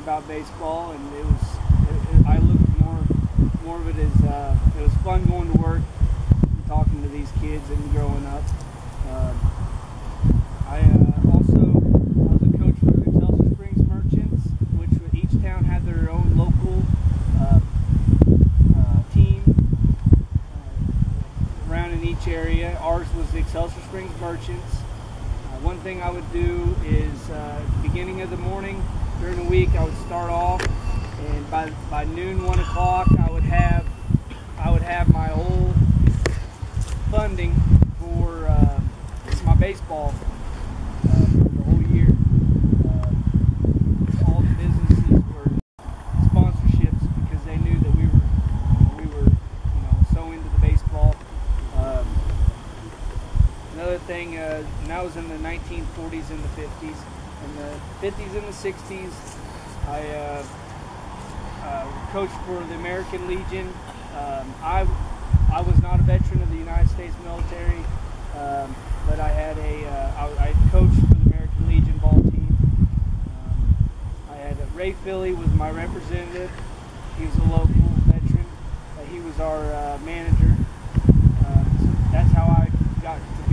about baseball, and I looked more of it as it was fun going to work and talking to these kids and growing up. I was a coach for the Excelsior Springs Merchants, which each town had their own local team around in each area. Ours was the Excelsior Springs Merchants. One thing I would do is at the beginning of the morning during the week, I would start off, and by noon, 1 o'clock, I would have my whole funding for my baseball for the whole year. All the businesses were sponsorships because they knew that we were so into the baseball. Another thing, and that was in the 1940s and the 50s. In the 50s and the 60s, I coached for the American Legion. I was not a veteran of the United States military, but I coached for the American Legion ball team. I had Ray Philly was my representative. He was a local veteran. He was our manager. So that's how I got to